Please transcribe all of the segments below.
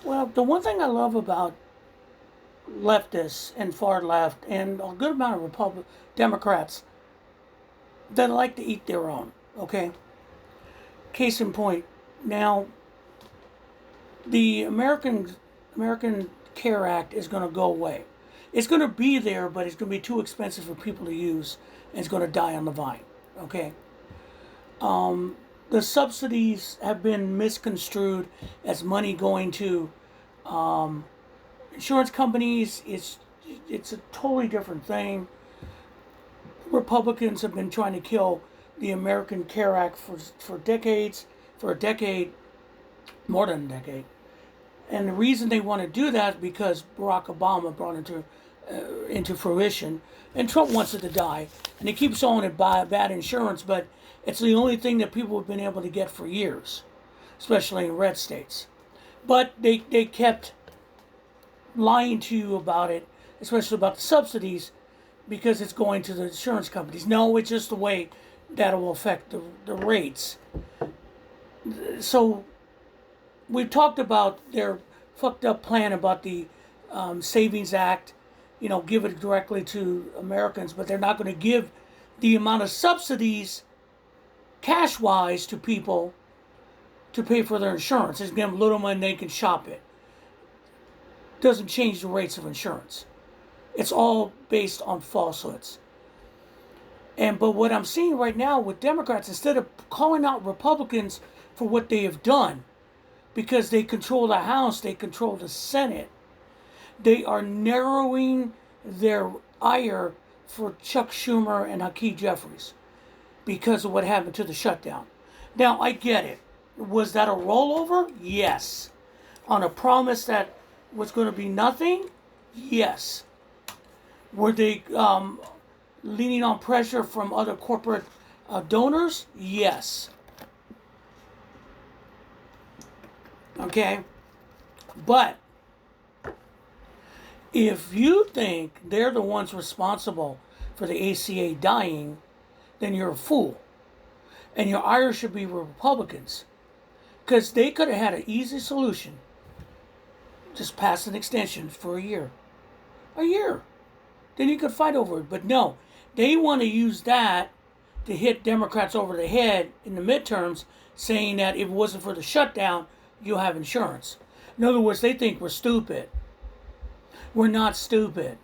Well, the one thing I love about leftists and far left and a good amount of Democrats that like to eat their own. Okay, case in point. Now, the American Care Act is going to go away. It's going to be there, but it's going to be too expensive for people to use, and it's going to die on the vine. Okay. The subsidies have been misconstrued as money going to insurance companies. It's a totally different thing. Republicans have been trying to kill the American Care Act for decades, for a decade, more than a decade. And the reason they want to do that is because Barack Obama brought it into fruition, and Trump wants it to die. And he keeps calling it bad insurance, but it's the only thing that people have been able to get for years, especially in red states. But they kept lying to you about it, especially about the subsidies, because it's going to the insurance companies. No, it's just the way that will affect the rates. So we've talked about their fucked up plan about the Savings Act, give it directly to Americans, but they're not going to give the amount of subsidies cash wise to people to pay for their insurance. It's give them little money, they can shop it. Doesn't change the rates of insurance. It's all based on falsehoods. But what I'm seeing right now with Democrats, instead of calling out Republicans for what they have done, because they control the House, they control the Senate, they are narrowing their ire for Chuck Schumer and Hakeem Jeffries because of what happened to the shutdown. Now, I get it. Was that a rollover? Yes. On a promise that was going to be nothing? Yes. Were they leaning on pressure from other corporate donors? Yes. Okay? But if you think they're the ones responsible for the ACA dying, then you're a fool. And your ire should be Republicans. Because they could have had an easy solution. Just pass an extension for a year. A year. Then you could fight over it. But no, they want to use that to hit Democrats over the head in the midterms, saying that if it wasn't for the shutdown, you'll have insurance. In other words, they think we're stupid. We're not stupid.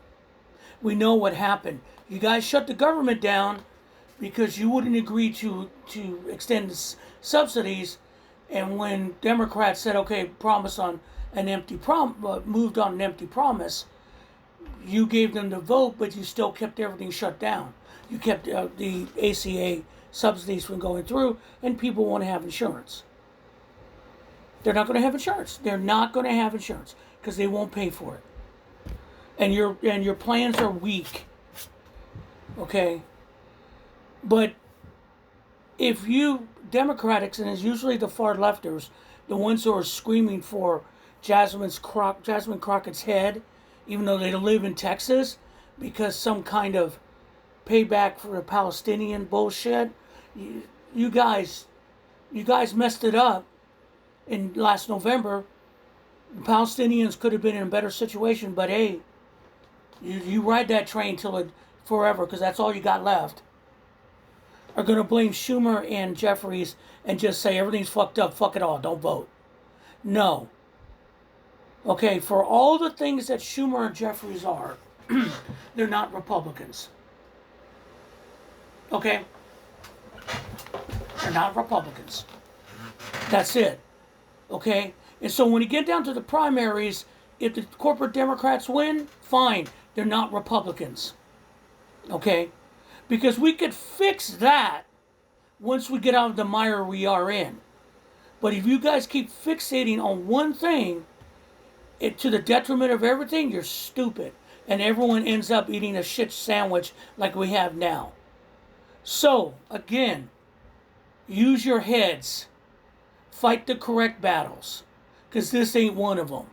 We know what happened. You guys shut the government down because you wouldn't agree to extend the subsidies. And when Democrats said, okay, promise on an moved on an empty promise, you gave them the vote, but you still kept everything shut down. You kept the ACA subsidies from going through, and people want to have insurance. They're not going to have insurance. They're not going to have insurance because they won't pay for it. And your plans are weak. Okay? But if you Democrats, and it's usually the far lefters, the ones who are screaming for Jasmine Crockett's head, even though they live in Texas, because some kind of payback for the Palestinian bullshit. You guys messed it up in last November. The Palestinians could have been in a better situation, but hey, you ride that train till it forever, because that's all you got left. Are going to blame Schumer and Jeffries and just say everything's fucked up, fuck it all, don't vote. No. Okay, for all the things that Schumer and Jeffries are, they're not Republicans. Okay? They're not Republicans. That's it. Okay? And so when you get down to the primaries, if the corporate Democrats win, fine. They're not Republicans. Okay? Because we could fix that once we get out of the mire we are in. But if you guys keep fixating on one thing, to the detriment of everything, you're stupid. And everyone ends up eating a shit sandwich like we have now. So, again, use your heads. Fight the correct battles. Because this ain't one of them.